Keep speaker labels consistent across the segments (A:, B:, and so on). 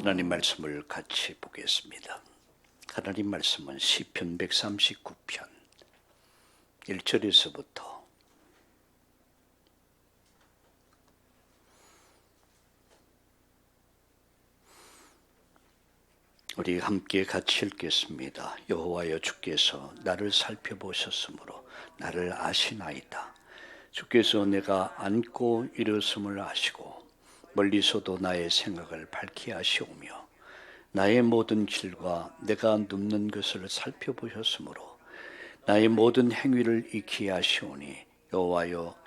A: 하나님 말씀을 같이 보겠습니다. 하나님 말씀은 시편 139편 1절에서부터 우리 함께 같이 읽겠습니다. 여호와여, 주께서 나를 살펴보셨으므로 나를 아시나이다. 주께서 내가 앉고 일었음을 아시고 멀리서도 나의 생각을 밝히 아시오며 나의 모든 길과 내가 눕는 것을 살펴보셨으므로 나의 모든 행위를 익히 아시오니 여호와여,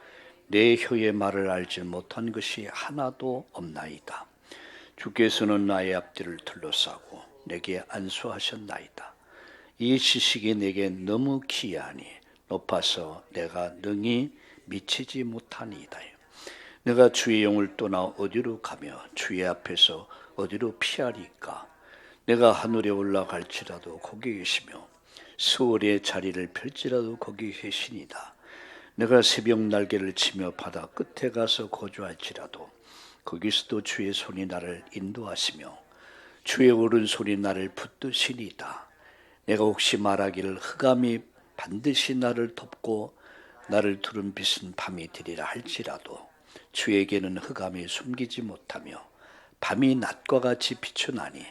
A: 내 혀의 말을 알지 못한 것이 하나도 없나이다. 주께서는 나의 앞뒤를 둘러싸고 내게 안수하셨나이다. 이 지식이 내게 너무 기이하니 높아서 내가 능히 미치지 못하니이다. 내가 주의 영을 떠나 어디로 가며 주의 앞에서 어디로 피하리까? 내가 하늘에 올라갈지라도 거기 계시며 수월의 자리를 펼지라도 거기 계시니이다. 내가 새벽 날개를 치며 바다 끝에 가서 거주할지라도 거기서도 주의 손이 나를 인도하시며 주의 오른손이 나를 붙드시니이다. 내가 혹시 말하기를 흑암이 반드시 나를 덮고 나를 두른 빛은 밤이 되리라 할지라도 주에게는 흑암이 숨기지 못하며 밤이 낮과 같이 비추나니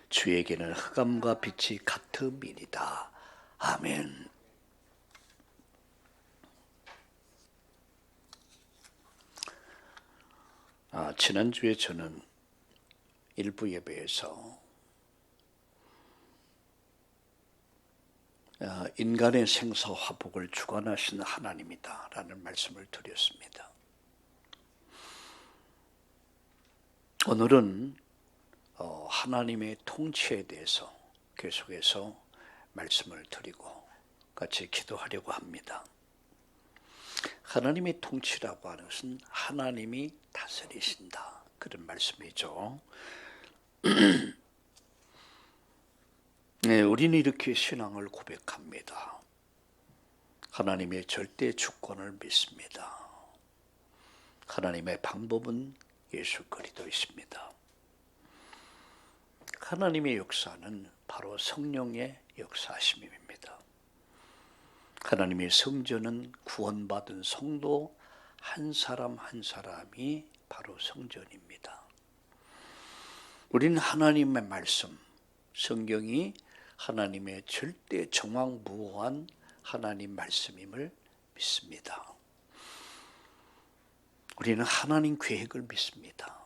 A: 주에게는 흑암과 빛이 같음이니이다. 아멘. 지난주에 저는 일부 예배에서 인간의 생사화복을 주관하시는 하나님이다 라는 말씀을 드렸습니다. 오늘은 하나님의 통치에 대해서 계속해서 말씀을 드리고 같이 기도하려고 합니다. 하나님의 통치라고 하는 것은 하나님이 다스리신다, 그런 말씀이죠. 네, 우리는 이렇게 신앙을 고백합니다. 하나님의 절대 주권을 믿습니다. 하나님의 방법은 예수 그리스도이십니다. 하나님의 역사는 바로 성령의 역사하심입니다. 하나님의 성전은 구원받은 성도 한 사람 한 사람이 바로 성전입니다. 우리는 하나님의 말씀, 성경이 하나님의 절대 정확무오한 하나님 말씀임을 믿습니다. 우리는 하나님 계획을 믿습니다.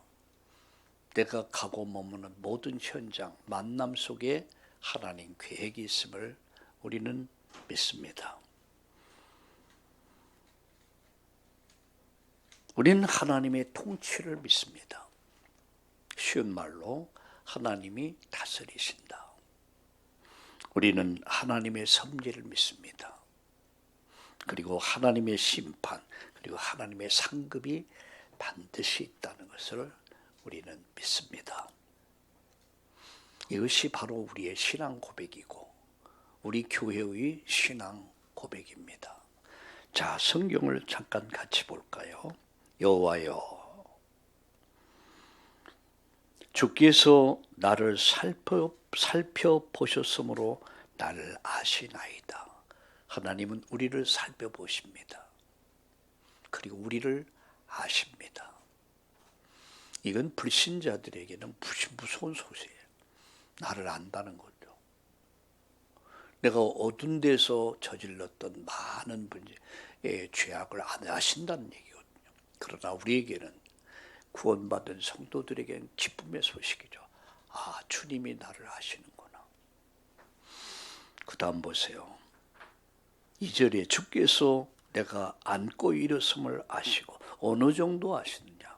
A: 내가 가고 머무는 모든 현장, 만남 속에 하나님 계획이 있음을 우리는 믿습니다. 우리는 하나님의 통치를 믿습니다. 쉬운 말로 하나님이 다스리신다. 우리는 하나님의 섭리를 믿습니다. 그리고 하나님의 심판, 그리고 하나님의 상급이 반드시 있다는 것을 우리는 믿습니다. 이것이 바로 우리의 신앙 고백이고 우리 교회의 신앙 고백입니다. 자, 성경을 잠깐 같이 볼까요? 여호와여, 주께서 나를 살펴보셨으므로 나를 아시나이다. 하나님은 우리를 살펴보십니다. 그리고 우리를 아십니다. 이건 불신자들에게는 무서운 소식이에요. 나를 안다는 거죠. 내가 어두운 데서 저질렀던 많은 문제의 죄악을 안 아신다는 얘기거든요. 그러나 우리에게는 구원받은 성도들에게는 기쁨의 소식이죠. 아, 주님이 나를 아시는구나. 그 다음 보세요. 2절에 주께서 내가 앉고 일었음을 아시고, 어느 정도 아시느냐?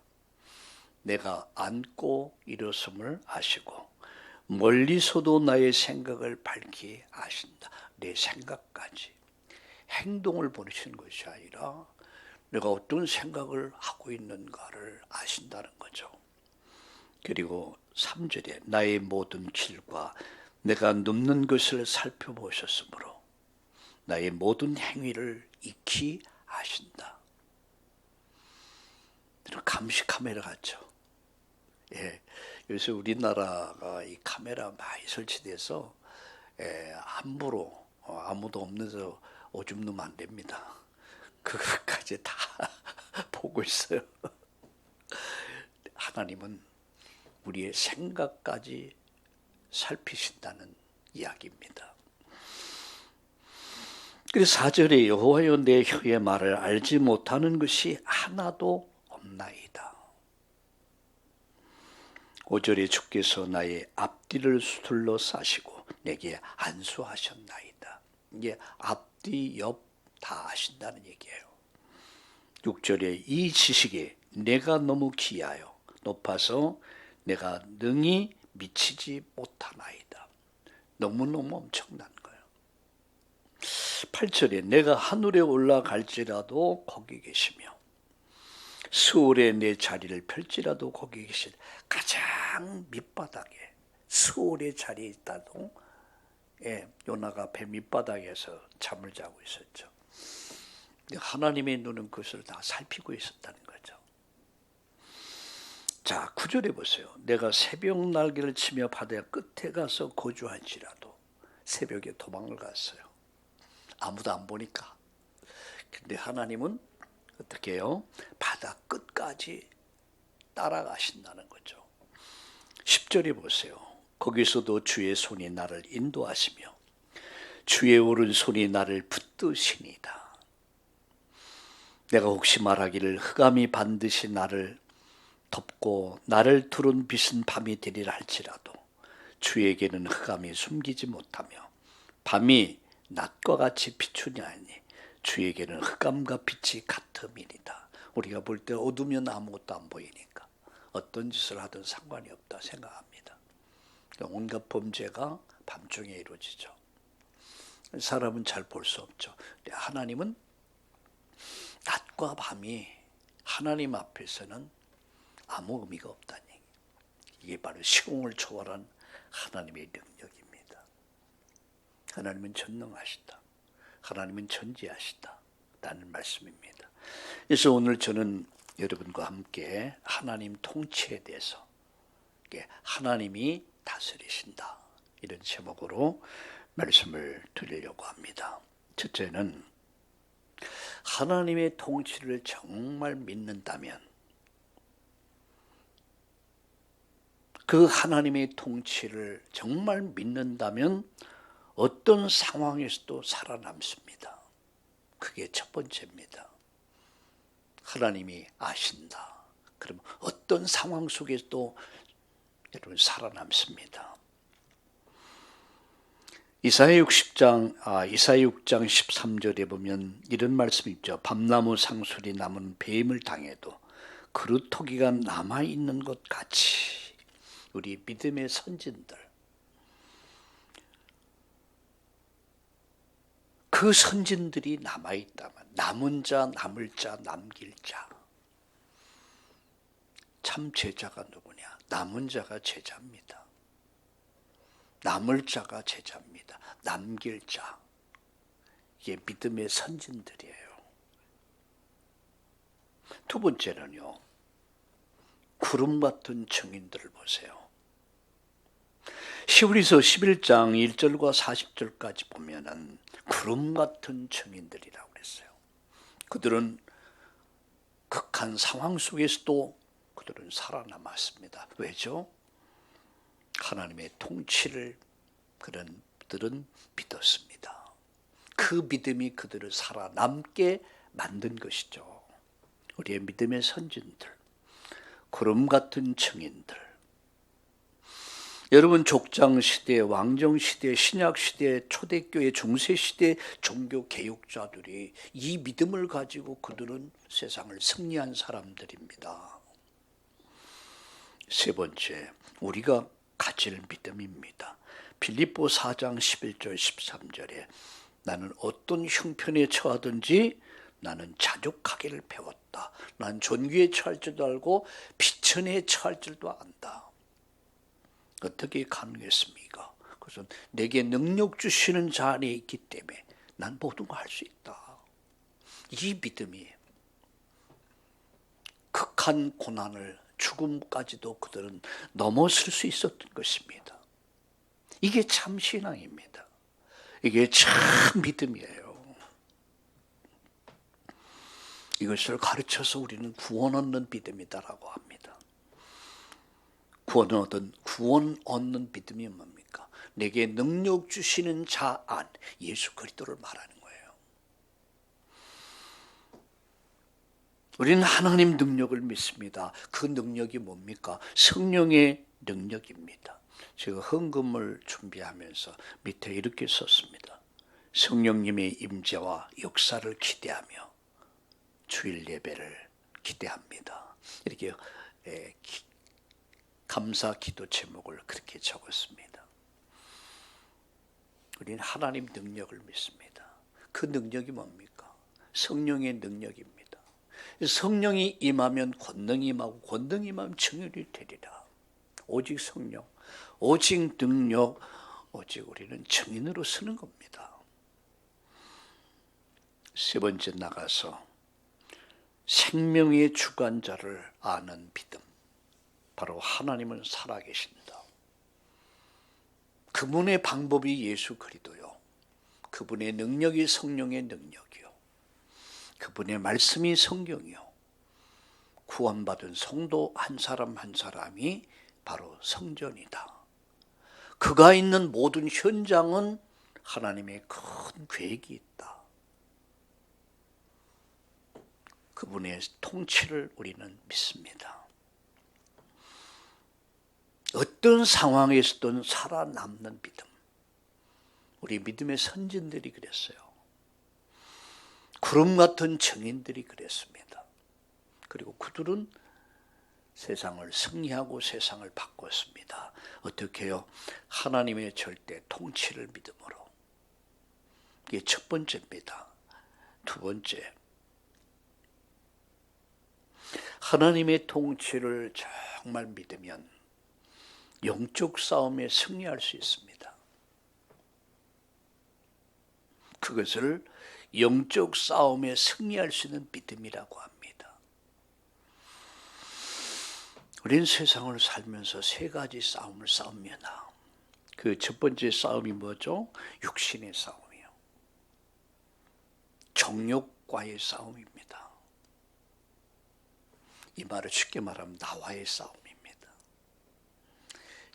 A: 내가 앉고 일었음을 아시고 멀리서도 나의 생각을 밝히 아신다. 내 생각까지. 행동을 보시는 것이 아니라 내가 어떤 생각을 하고 있는가를 아신다는 거죠. 그리고 3절에 나의 모든 길과 내가 눕는 것을 살펴보셨으므로 나의 모든 행위를 익히 아신다. 감시 카메라 같죠. 예, 요새 우리나라가 이 카메라 많이 설치돼서 함부로 아무도 없는 데서 오줌 누면 안 됩니다. 그것까지 다 보고 있어요. 하나님은 우리의 생각까지 살피신다는 이야기입니다. 그래서 4절에 여호와여 내 혀의 말을 알지 못하는 것이 하나도 없나이다. 5절에 주께서 나의 앞뒤를 수틀러 싸시고 내게 안수하셨나이다. 이게 앞뒤 옆 다 아신다는 얘기예요. 6절에 이 지식에 내가 너무 귀하여 높아서 내가 능히 미치지 못하나이다. 너무너무 엄청난 거예요. 8절에 내가 하늘에 올라갈지라도 거기 계시며 수월에 내 자리를 펼지라도 거기 계신 가장 밑바닥에 수월의 자리에 있다도 요나가 배 밑바닥에서 잠을 자고 있었죠. 하나님의 눈은 그것을 다 살피고 있었다는 거죠. 자, 9절에 보세요. 내가 새벽 날개를 치며 바다 끝에 가서 거주할지라도 새벽에 도망을 갔어요. 아무도 안 보니까. 근데 하나님은 어떻게 해요? 바다 끝까지 따라가신다는 거죠. 10절에 보세요. 거기서도 주의 손이 나를 인도하시며 주의 오른손이 나를 붙드시니이다. 내가 혹시 말하기를 흑암이 반드시 나를 덮고 나를 두른 빛은 밤이 되리라 할지라도 주에게는 흑암이 숨기지 못하며 밤이 낮과 같이 비추냐니 주에게는 흑암과 빛이 같음이니이다. 우리가 볼 때 어두우면 아무것도 안 보이니까 어떤 짓을 하든 상관이 없다 생각합니다. 온갖 범죄가 밤중에 이루어지죠. 사람은 잘 볼 수 없죠. 하나님은 낮과 밤이 하나님 앞에서는 아무 의미가 없다니. 이게 바로 시공을 초월한 하나님의 능력입니다. 하나님은 전능하시다. 하나님은 전지하시다. 라는 말씀입니다. 그래서 오늘 저는 여러분과 함께 하나님 통치에 대해서 하나님이 다스리신다. 이런 제목으로 말씀을 드리려고 합니다. 첫째는 하나님의 통치를 정말 믿는다면 그 하나님의 통치를 정말 믿는다면 어떤 상황에서도 살아남습니다. 그게 첫 번째입니다. 하나님이 아신다. 그럼 어떤 상황 속에서도 여러분 살아남습니다. 이사야 6장 13절에 보면 이런 말씀이 있죠. 밤나무 상술이 남은 배임을 당해도 그루터기가 남아있는 것 같이 우리 믿음의 선진들 그 선진들이 남아있다면 남은 자, 남을 자, 남길 자 참 제자가 누구냐? 남은 자가 제자입니다. 남을 자가 제자입니다. 남길 자 이게 믿음의 선진들이에요. 두 번째는요. 구름 같은 증인들을 보세요. 히브리서 11장 1절과 40절까지 보면은 구름 같은 증인들이라고 그랬어요. 그들은 극한 상황 속에서도 그들은 살아남았습니다. 왜죠? 하나님의 통치를 그들은 믿었습니다. 그 믿음이 그들을 살아남게 만든 것이죠. 우리의 믿음의 선진들, 구름 같은 증인들. 여러분 족장시대, 왕정시대, 신약시대, 초대교회, 중세시대 종교개혁자들이 이 믿음을 가지고 그들은 세상을 승리한 사람들입니다. 세 번째, 우리가 가질 믿음입니다. 빌립보 4장 11절 13절에 나는 어떤 형편에 처하든지 나는 자족하기를 배웠다. 난 존귀에 처할 줄도 알고 비천에 처할 줄도 안다. 어떻게 가능했습니까? 그것은 내게 능력 주시는 자 안에 있기 때문에 난 모든 걸 할 수 있다. 이 믿음이 극한 고난을 죽음까지도 그들은 넘어설 수 있었던 것입니다. 이게 참 신앙입니다. 이게 참 믿음이에요. 이것을 가르쳐서 우리는 구원 얻는 믿음이다라고 합니다. 구원 얻는 믿음이 뭡니까? 내게 능력 주시는 자 안, 예수 그리스도를 말하는 거예요. 우리는 하나님 능력을 믿습니다. 그 능력이 뭡니까? 성령의 능력입니다. 제가 헌금을 준비하면서 밑에 이렇게 썼습니다. 성령님의 임재와 역사를 기대하며 주일 예배를 기대합니다. 이렇게 감사 기도 제목을 그렇게 적었습니다. 우리는 하나님 능력을 믿습니다. 그 능력이 뭡니까? 성령의 능력입니다. 성령이 임하면 권능이 임하고 권능이 임하면 증인이 되리라. 오직 성령, 오직 능력, 오직 우리는 증인으로 서는 겁니다. 세 번째 나가서 생명의 주관자를 아는 믿음. 바로 하나님은 살아계신다. 그분의 방법이 예수 그리스도요. 그분의 능력이 성령의 능력이요. 그분의 말씀이 성경이요. 구원받은 성도 한 사람 한 사람이 바로 성전이다. 그가 있는 모든 현장은 하나님의 큰 계획이 있다. 그분의 통치를 우리는 믿습니다. 어떤 상황에서든 살아남는 믿음. 우리 믿음의 선진들이 그랬어요. 구름 같은 증인들이 그랬습니다. 그리고 그들은 세상을 승리하고 세상을 바꿨습니다. 어떻게 해요? 하나님의 절대 통치를 믿음으로. 이게 첫 번째입니다. 두 번째, 하나님의 통치를 정말 믿으면 영적 싸움에 승리할 수 있습니다. 그것을 영적 싸움에 승리할 수 있는 믿음이라고 합니다. 우리는 세상을 살면서 세 가지 싸움을 싸웁니다. 그 첫 번째 싸움이 뭐죠? 육신의 싸움이요. 정욕과의 싸움입니다. 이 말을 쉽게 말하면 나와의 싸움입니다.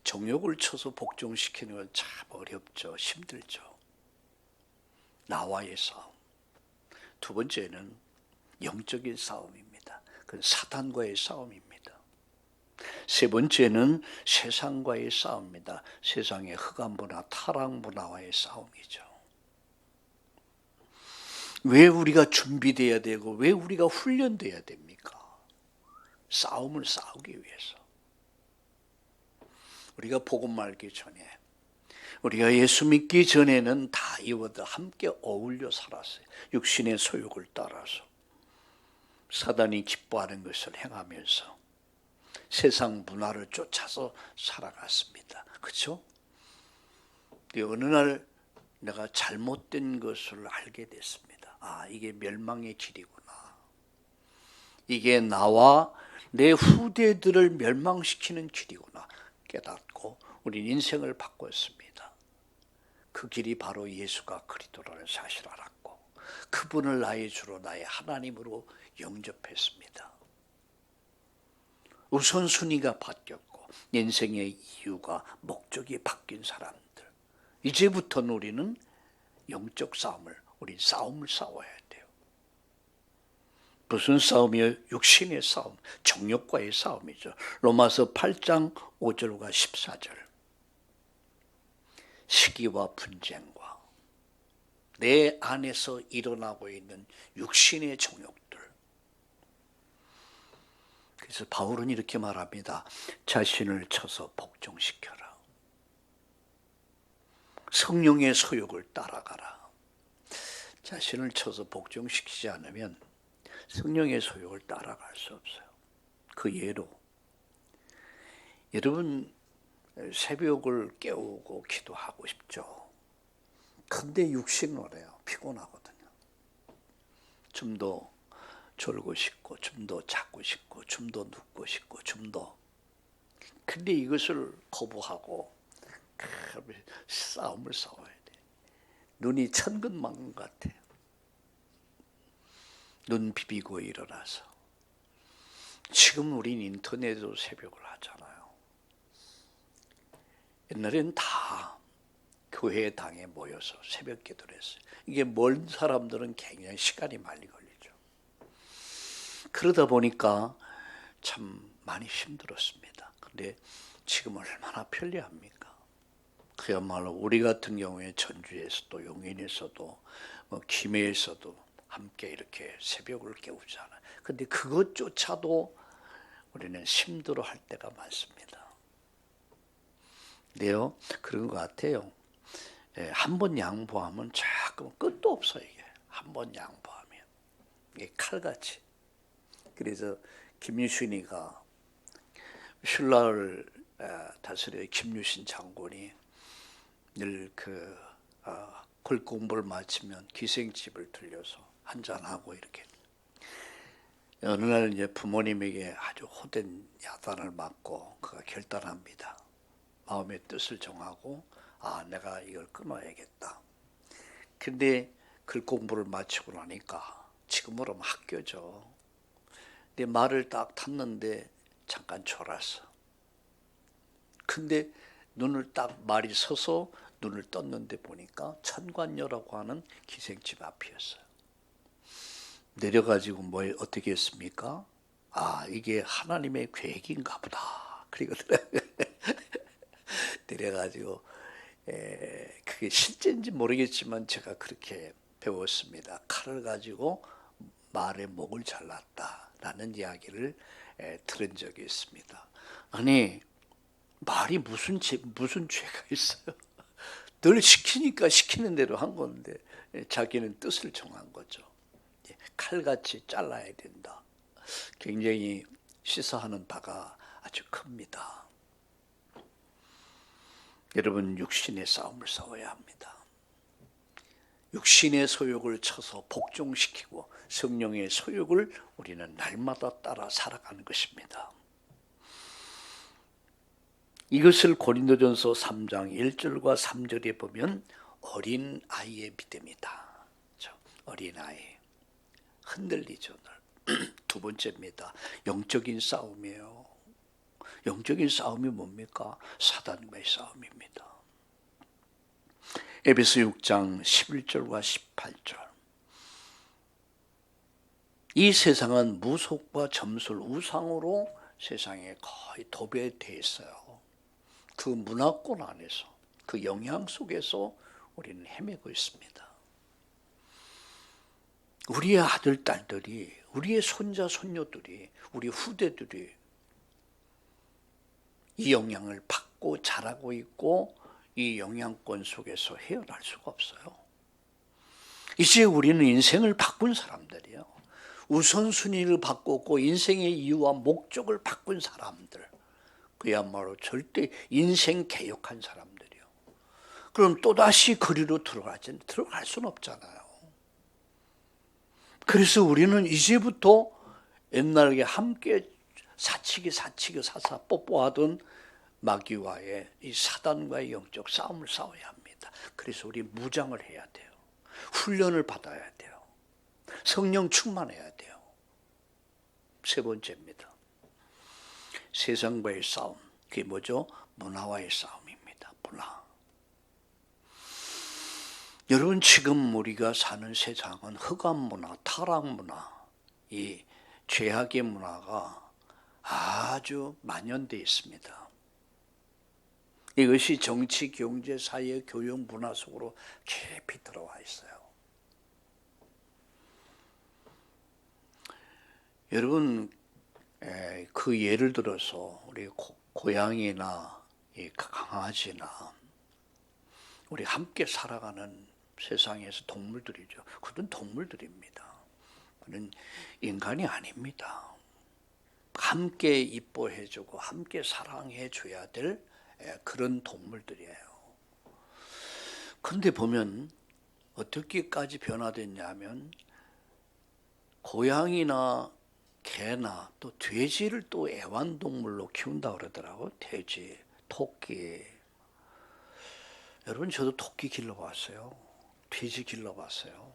A: 정욕을 쳐서 복종시키는 건 참 어렵죠. 힘들죠. 나와의 싸움. 두 번째는 영적인 싸움입니다. 그건 사탄과의 싸움입니다. 세 번째는 세상과의 싸움입니다. 세상의 흑암 문화, 타락 문화와의 싸움이죠. 왜 우리가 준비되어야 되고 왜 우리가 훈련되어야 됩니까? 싸움을 싸우기 위해서. 우리가 복음 알기 전에, 우리가 예수 믿기 전에는 다 이와도 함께 어울려 살았어요. 육신의 소욕을 따라서 사단이 기뻐하는 것을 행하면서 세상 문화를 쫓아서 살아갔습니다. 그렇죠? 어느 날 내가 잘못된 것을 알게 됐습니다. 아, 이게 멸망의 길이구나. 이게 나와 내 후대들을 멸망시키는 길이구나 깨닫고 우린 인생을 바꿨습니다. 그 길이 바로 예수가 그리스도라는 사실을 알았고 그분을 나의 주로 나의 하나님으로 영접했습니다. 우선순위가 바뀌었고 인생의 이유가 목적이 바뀐 사람들. 이제부터는 우리는 영적 싸움을 싸워야 돼요. 무슨 싸움이에요? 육신의 싸움, 정욕과의 싸움이죠. 로마서 8장 5절과 14절. 시기와 분쟁과 내 안에서 일어나고 있는 육신의 정욕들. 그래서 바울은 이렇게 말합니다. 자신을 쳐서 복종시켜라. 성령의 소욕을 따라가라. 자신을 쳐서 복종시키지 않으면 성령의 소욕을 따라갈 수 없어요. 그 예로 여러분 새벽을 깨우고 기도하고 싶죠. 근데 육신을 해요. 피곤하거든요. 좀 더 졸고 싶고 좀 더 자고 싶고 좀 더 눕고 싶고 좀 더. 근데 이것을 거부하고 싸움을 싸워야 돼. 눈이 천근만근 같아. 눈 비비고 일어나서. 지금 우린 인터넷으로 새벽을 하잖아요. 옛날엔 다 교회 당에 모여서 새벽 기도를 했어요. 이게 먼 사람들은 굉장히 시간이 많이 걸리죠. 그러다 보니까 참 많이 힘들었습니다. 근데 지금 얼마나 편리합니까? 그야말로 우리 같은 경우에 전주에서도 용인에서도 김해에서도 함께 이렇게 새벽을 깨우잖아요. 근데 그것조차도 우리는 힘들어할 때가 많습니다. 네요, 그런 것 같아요. 한 번 양보하면 자꾸 끝도 없어. 이게 한 번 양보하면 이게 칼같이. 그래서 김유신이가 신라를 다스려 김유신 장군이 늘 글 공부를 마치면 기생집을 들려서 한잔하고 이렇게. 어느 날 이제 부모님에게 아주 호된 야단을 맞고 그가 결단합니다. 마음의 뜻을 정하고 내가 이걸 끊어야겠다. 근데 글 공부를 마치고 나니까 지금으로 학교죠. 근데 말을 딱 탔는데 잠깐 졸았어. 근데 눈을 딱 말이 서서 눈을 떴는데 보니까 천관녀라고 하는 기생집 앞이었어요. 내려가지고 어떻게 했습니까? 이게 하나님의 계획인가 보다. 그리고 내려가지고 그게 실제인지 모르겠지만 제가 그렇게 배웠습니다. 칼을 가지고 말의 목을 잘랐다라는 이야기를 들은 적이 있습니다. 아니, 말이 무슨 죄가 있어요? 늘 시키니까 시키는 대로 한 건데 자기는 뜻을 정한 거죠. 칼같이 잘라야 된다. 굉장히 시사하는 바가 아주 큽니다. 여러분, 육신의 싸움을 싸워야 합니다. 육신의 소욕을 쳐서 복종시키고 성령의 소욕을 우리는 날마다 따라 살아가는 것입니다. 이것을 고린도전서 3장 1절과 3절에 보면 어린 아이의 믿음이다. 어린 아이. 흔들리죠. 두 번째입니다. 영적인 싸움이에요. 영적인 싸움이 뭡니까? 사단과의 싸움입니다. 에베소 6장 11절과 18절. 이 세상은 무속과 점술, 우상으로 세상에 거의 도배되어 있어요. 그 문화권 안에서, 그 영향 속에서 우리는 헤매고 있습니다. 우리의 아들, 딸들이, 우리의 손자, 손녀들이, 우리 후대들이 이 영향을 받고 자라고 있고 이 영향권 속에서 헤어날 수가 없어요. 이제 우리는 인생을 바꾼 사람들이에요. 우선순위를 바꿨고 인생의 이유와 목적을 바꾼 사람들. 그야말로 절대 인생 개혁한 사람들이요. 그럼 또다시 거리로 들어갈 수는 없잖아요. 그래서 우리는 이제부터 옛날에 함께 사치기 사사 뽀뽀하던 마귀와의 이 사단과의 영적 싸움을 싸워야 합니다. 그래서 우리 무장을 해야 돼요. 훈련을 받아야 돼요. 성령 충만해야 돼요. 세 번째입니다. 세상과의 싸움. 그게 뭐죠? 문화와의 싸움입니다. 문화. 여러분, 지금 우리가 사는 세상은 흑암 문화, 타락 문화, 이 죄악의 문화가 아주 만연되어 있습니다. 이것이 정치, 경제, 사회, 교육, 문화 속으로 깊이 들어와 있어요. 여러분, 그 예를 들어서 우리 고양이나 이 강아지나 우리 함께 살아가는 세상에서 동물들이죠. 그건 동물들입니다. 그는 인간이 아닙니다. 함께 이뻐해주고 함께 사랑해줘야 될 그런 동물들이에요. 그런데 보면 어떻게까지 변화됐냐면 고양이나 개나 또 돼지를 또 애완동물로 키운다고 그러더라고. 돼지, 토끼. 여러분 저도 토끼 길러봤어요. 돼지 길러봤어요.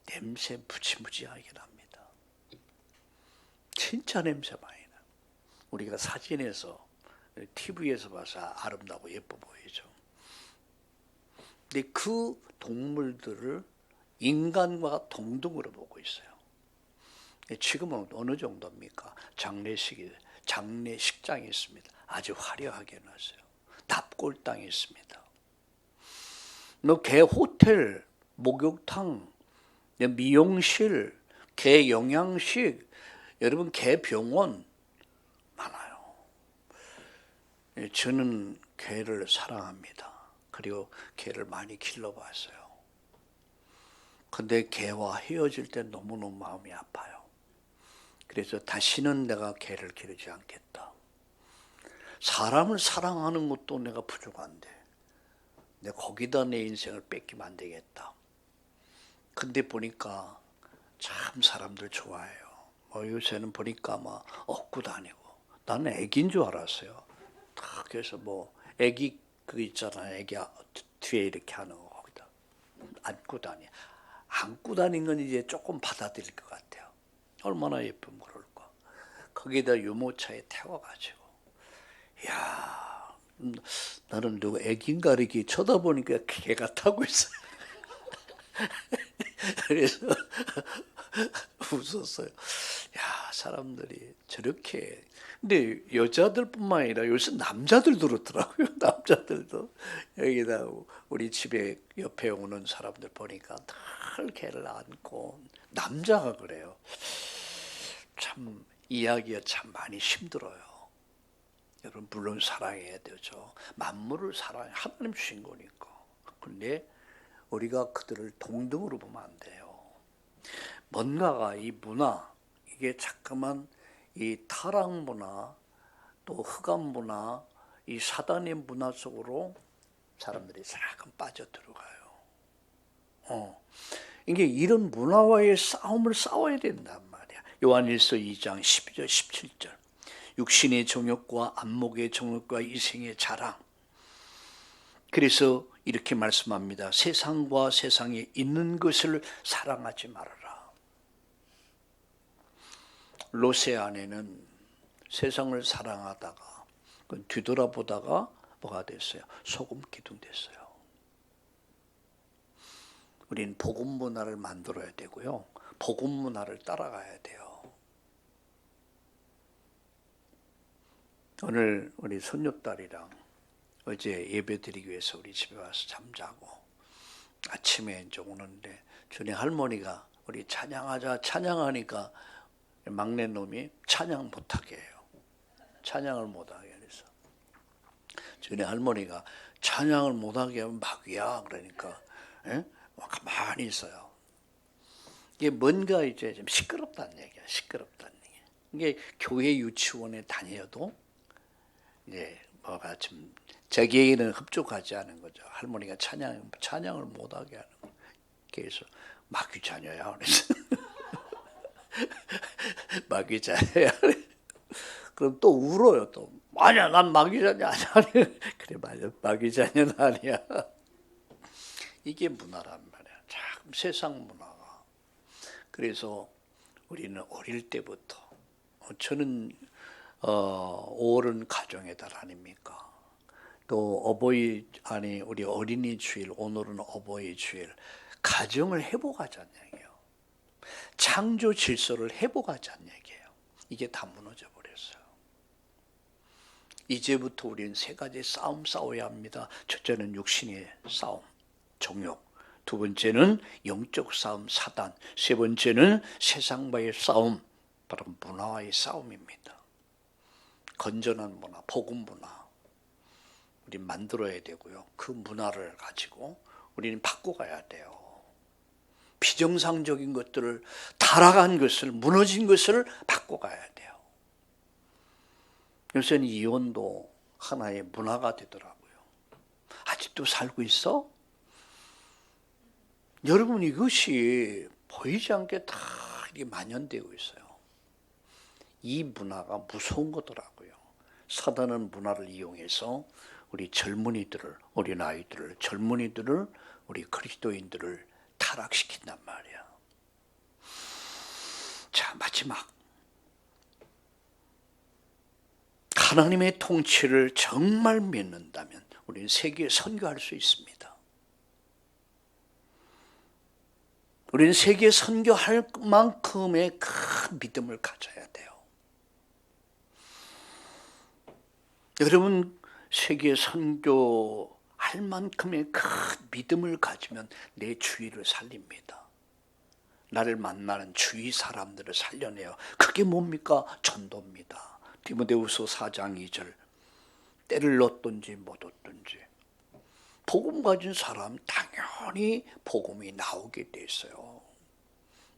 A: 냄새 무지무지하게 납니다. 진짜 냄새 많이 나. 우리가 사진에서 TV에서 봐서 아름다고 예뻐 보이죠. 근데 그 동물들을 인간과 동등으로 보고 있어요. 지금은 어느 정도입니까? 장례식장이 있습니다. 아주 화려하게 해놨어요. 납골당이 있습니다. 개 호텔, 목욕탕, 미용실, 개 영양식, 여러분 개 병원 많아요. 저는 개를 사랑합니다. 그리고 개를 많이 길러봤어요. 근데 개와 헤어질 때 너무너무 마음이 아파요. 그래서 다시는 내가 개를 기르지 않겠다. 사람을 사랑하는 것도 내가 부족한데 내가 거기다 내 인생을 뺏기면 안 되겠다. 근데 보니까 참 사람들 좋아해요. 요새는 보니까 막 업고 다니고. 나는 애기인 줄 알았어요. 그래서 애기 그 있잖아요. 애기 뒤에 이렇게 하는 거 거기다 안고 다니. 안고 다니는 건 이제 조금 받아들일 것 같아요. 얼마나 예쁘면 그럴까. 거기다 유모차에 태워가지고. 이야, 나는 누구 애기인가 이렇게 쳐다보니까 개가 타고 있어요. 그래서 웃었어요. 야, 사람들이 저렇게. 근데 여자들뿐만 아니라 요새 남자들도 그렇더라고요. 남자들도 여기다 우리 집에 옆에 오는 사람들 보니까 늘 개를 안고. 남자가 그래요. 참 이야기가 참 많이 힘들어요. 여러분 물론 사랑해야 되죠. 만물을 사랑해. 하나님 주신 거니까. 그런데 우리가 그들을 동등으로 보면 안 돼요. 뭔가가 이 문화, 이게 자꾸만 이 타락 문화, 또 흑암 문화, 이 사단의 문화 속으로 사람들이 자꾸 빠져들어가요. 이게 이런 문화와의 싸움을 싸워야 된단 말이야. 요한일서 2장 12절 17절. 육신의 정욕과 안목의 정욕과 이생의 자랑. 그래서 이렇게 말씀합니다. 세상과 세상에 있는 것을 사랑하지 말아라. 롯의 아내는 세상을 사랑하다가 뒤돌아보다가 뭐가 됐어요? 소금 기둥 됐어요. 우리는 복음 문화를 만들어야 되고요. 복음 문화를 따라가야 돼요. 오늘 우리 손녀딸이랑 어제 예배드리기 위해서 우리 집에 와서 잠자고 아침에 이제 오는데 전에 할머니가 우리 찬양하니까 막내 놈이 찬양 못하게 해요. 찬양을 못하게 해서 전에 할머니가 찬양을 못하게 하면 마귀야 그러니까 가만히 있어요. 이게 뭔가 이제 좀 시끄럽다는 얘기야. 시끄럽다는 얘기. 이게 교회 유치원에 다녀도 이제 뭐가 좀 자기에게는 흡족하지 않은 거죠. 할머니가 찬양을 못하게 하는 거. 그래서 마귀 자녀야. 그래서 마귀 자녀야. 그럼 또 울어요. 또 아니야, 난 마귀 자녀 아니야. 그래 맞아, 마귀 자녀는 아니야. 이게 문화란 말이야. 참 세상 문화가. 그래서 우리는 어릴 때부터 저는 5월은 가정의 달 아닙니까? 또 우리 어린이 주일, 오늘은 어버이 주일. 가정을 회복하자는 얘기예요. 창조 질서를 회복하자는 얘기예요. 이게 다 무너져 버렸어요. 이제부터 우리는 세 가지 싸움 싸워야 합니다. 첫째는 육신의 싸움, 정욕. 두 번째는 영적 싸움, 사단. 세 번째는 세상과의 싸움, 바로 문화와의 싸움입니다. 건전한 문화, 복음 문화 우리 만들어야 되고요. 그 문화를 가지고 우리는 바꿔가야 돼요. 비정상적인 것들을, 타락한 것을, 무너진 것을 바꿔가야 돼요. 요새는 이혼도 하나의 문화가 되더라고요. 아직도 살고 있어? 여러분 이것이 보이지 않게 다 그게 만연되고 있어요. 이 문화가 무서운 거더라고요. 사단은 문화를 이용해서 우리 젊은이들을, 어린아이들을, 젊은이들을, 우리 그리스도인들을 타락시킨단 말이야. 자, 마지막. 하나님의 통치를 정말 믿는다면 우리는 세계에 선교할 수 있습니다. 우리는 세계에 선교할 만큼의 큰 믿음을 가져야 돼요. 여러분, 세계 선교할 만큼의 큰 믿음을 가지면 내 주위를 살립니다. 나를 만나는 주위 사람들을 살려내요. 그게 뭡니까? 전도입니다. 디모데후서 4장 2절. 때를 얻든지 못 얻든지 복음 가진 사람 당연히 복음이 나오게 돼 있어요.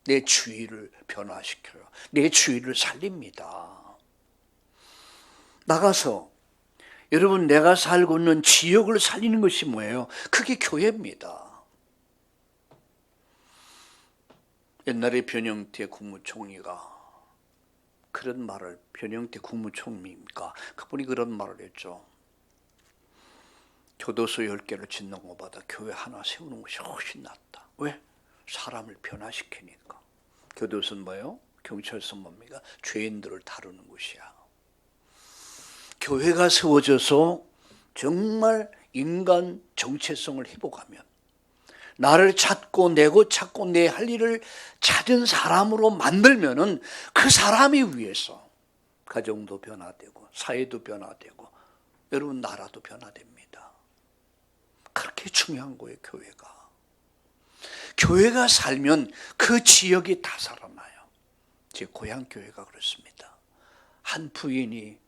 A: 내 주위를 변화시켜요. 내 주위를 살립니다. 나가서 여러분, 내가 살고 있는 지역을 살리는 것이 뭐예요? 그게 교회입니다. 옛날에 변형태 국무총리가 그런 말을, 변형태 국무총리입니까? 그분이 그런 말을 했죠. 교도소 10개를 짓는 것보다 교회 하나 세우는 것이 훨씬 낫다. 왜? 사람을 변화시키니까. 교도소는 뭐예요? 경찰서 뭡니까? 죄인들을 다루는 곳이야. 교회가 세워져서 정말 인간 정체성을 회복하면, 나를 찾고 내고 찾고 내 할 일을 찾은 사람으로 만들면은 그 사람이 위해서 가정도 변화되고 사회도 변화되고 여러분 나라도 변화됩니다. 그렇게 중요한 거예요. 교회가 살면 그 지역이 다 살아나요. 제 고향 교회가 그렇습니다. 한 부인이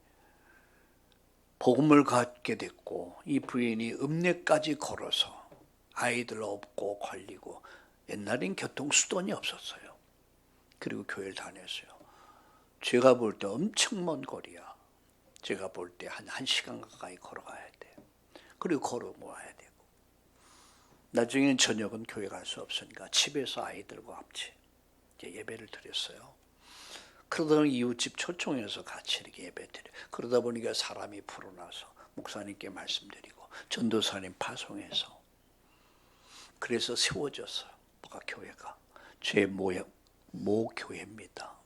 A: 복음을 갖게 됐고 이 부인이 읍내까지 걸어서 아이들 업고 관리고, 옛날엔 교통수단이 없었어요. 그리고 교회를 다녔어요. 제가 볼 때 엄청 먼 거리야. 제가 볼 때 한 1시간 가까이 걸어가야 돼. 그리고 걸어모아야 되고. 나중에는 저녁은 교회 갈 수 없으니까 집에서 아이들과 같이 예배를 드렸어요. 그러다 이웃집 초청해서 같이 이렇게 예배 드려요. 그러다 보니까 사람이 불어나서 목사님께 말씀드리고 전도사님 파송해서, 그래서 세워졌어요. 뭐가 교회가. 제 모교회입니다.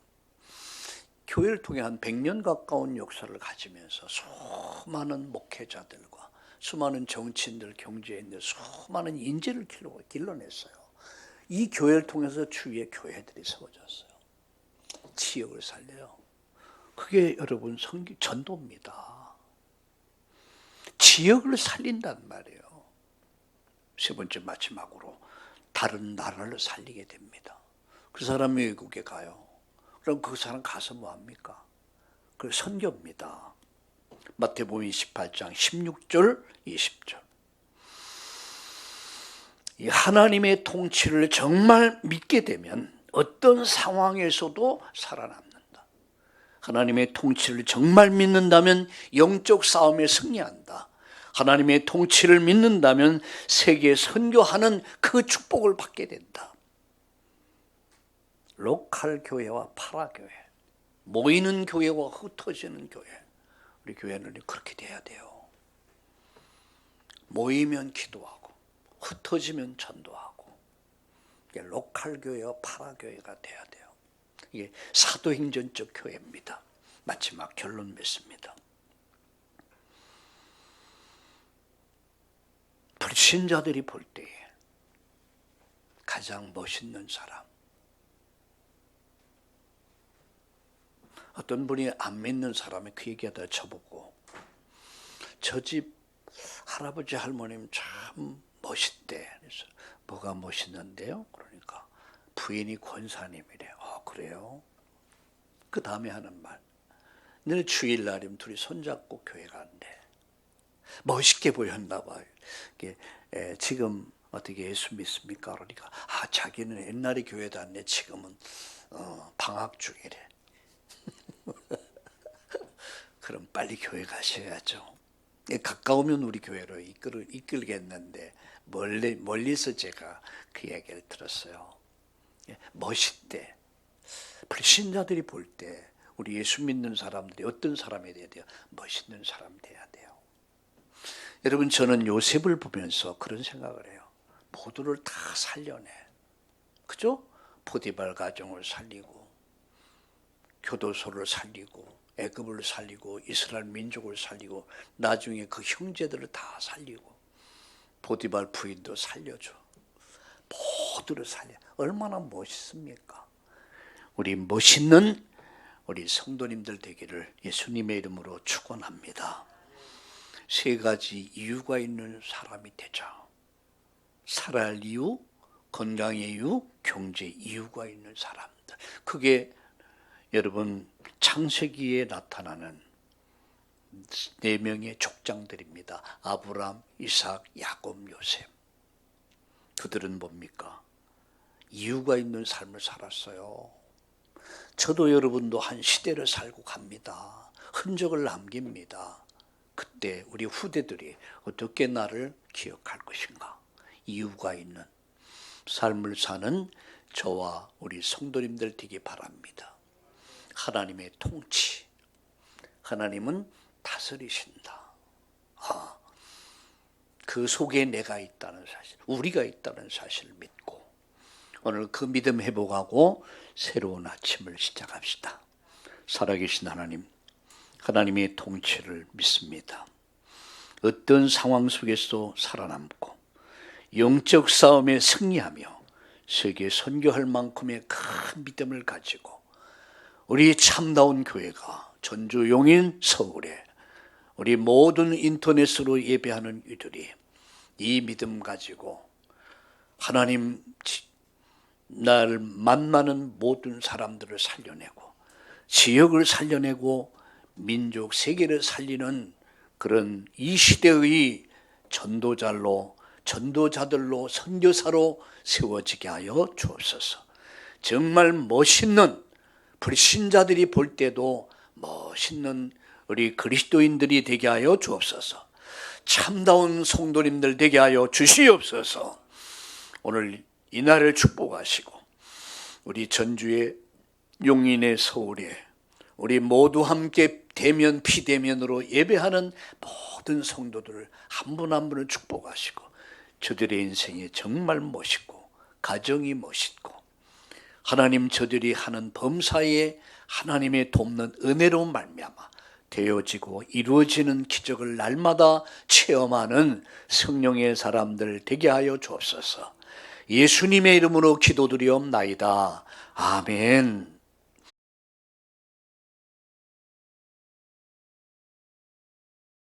A: 교회를 통해 한 100년 가까운 역사를 가지면서 수많은 목회자들과 수많은 정치인들, 경제인들, 수많은 인재를 길러냈어요. 이 교회를 통해서 주위의 교회들이 세워졌어요. 지역을 살려요. 그게 여러분 전도입니다. 지역을 살린단 말이에요. 세 번째, 마지막으로 다른 나라를 살리게 됩니다. 그 사람이 외국에 가요. 그럼 그 사람 가서 뭐합니까? 그 선교입니다. 마태복음 28장 16절 20절. 이 하나님의 통치를 정말 믿게 되면 어떤 상황에서도 살아남는다. 하나님의 통치를 정말 믿는다면 영적 싸움에 승리한다. 하나님의 통치를 믿는다면 세계에 선교하는 그 축복을 받게 된다. 로컬 교회와 파라교회, 모이는 교회와 흩어지는 교회, 우리 교회는 그렇게 돼야 돼요. 모이면 기도하고 흩어지면 전도하고, 이게 로컬 교회와 파라교회가 돼야 돼요. 이게 사도행전적 교회입니다. 마지막 결론 맺습니다. 불신자들이 볼 때에 가장 멋있는 사람, 어떤 분이 안 믿는 사람이 그 얘기하다 저보고, 저 집 할아버지 할머님 참 멋있대. 그래서 뭐가 멋있는데요? 그러니까 부인이 권사님이래. 그래요? 그 다음에 하는 말, 늘 주일날이면 둘이 손잡고 교회 간대. 멋있게 보였나 봐요. 지금 어떻게 예수 믿습니까? 그러니까 자기는 옛날에 교회 다녔는데 지금은 방학 중이래. 그럼 빨리 교회 가셔야죠. 가까우면 우리 교회로 이끌겠는데 멀리서 제가 그 얘기를 들었어요. 멋있대. 불신자들이 볼 때 우리 예수 믿는 사람들이 어떤 사람이 돼야 돼요? 멋있는 사람 돼야 돼요. 여러분, 저는 요셉을 보면서 그런 생각을 해요. 모두를 다 살려내. 그죠? 포디발 가정을 살리고, 교도소를 살리고, 애굽을 살리고, 이스라엘 민족을 살리고, 나중에 그 형제들을 다 살리고, 포디발 부인도 살려줘. 모두를 살려. 얼마나 멋있습니까? 우리 멋있는 우리 성도님들 되기를 예수님의 이름으로 축원합니다. 세 가지 이유가 있는 사람이 되자. 살아야 할 이유, 건강의 이유, 경제 이유가 있는 사람들. 그게 여러분 창세기에 나타나는 4명의 족장들입니다. 아브람, 이삭, 야곱, 요셉. 그들은 뭡니까? 이유가 있는 삶을 살았어요. 저도 여러분도 한 시대를 살고 갑니다. 흔적을 남깁니다. 그때 우리 후대들이 어떻게 나를 기억할 것인가? 이유가 있는 삶을 사는 저와 우리 성도님들 되기 바랍니다. 하나님의 통치, 하나님은 다스리신다. 그 속에 내가 있다는 사실, 우리가 있다는 사실을 믿고 오늘 그 믿음 회복하고 새로운 아침을 시작합시다. 살아계신 하나님, 하나님의 통치를 믿습니다. 어떤 상황 속에서 살아남고 영적 싸움에 승리하며 세계 선교할 만큼의 큰 믿음을 가지고 우리 참다운 교회가 전주, 용인, 서울에 우리 모든 인터넷으로 예배하는 이들이 이 믿음 가지고 하나님 날 만나는 모든 사람들을 살려내고 지역을 살려내고 민족 세계를 살리는 그런 이 시대의 전도자들로 선교사로 세워지게 하여 주옵소서. 정말 멋있는 불신자들이 볼 때도 멋있는 우리 그리스도인들이 되게 하여 주옵소서. 참다운 성도님들 되게 하여 주시옵소서. 오늘 이날을 축복하시고 우리 전주의 용인의 서울에 우리 모두 함께 대면 비대면으로 예배하는 모든 성도들을 한 분 한 분을 축복하시고 저들의 인생이 정말 멋있고 가정이 멋있고 하나님 저들이 하는 범사에 하나님의 돕는 은혜로 말미암아 되어지고 이루어지는 기적을 날마다 체험하는 성령의 사람들 되게 하여 주옵소서. 예수님의 이름으로 기도드리옵나이다. 아멘.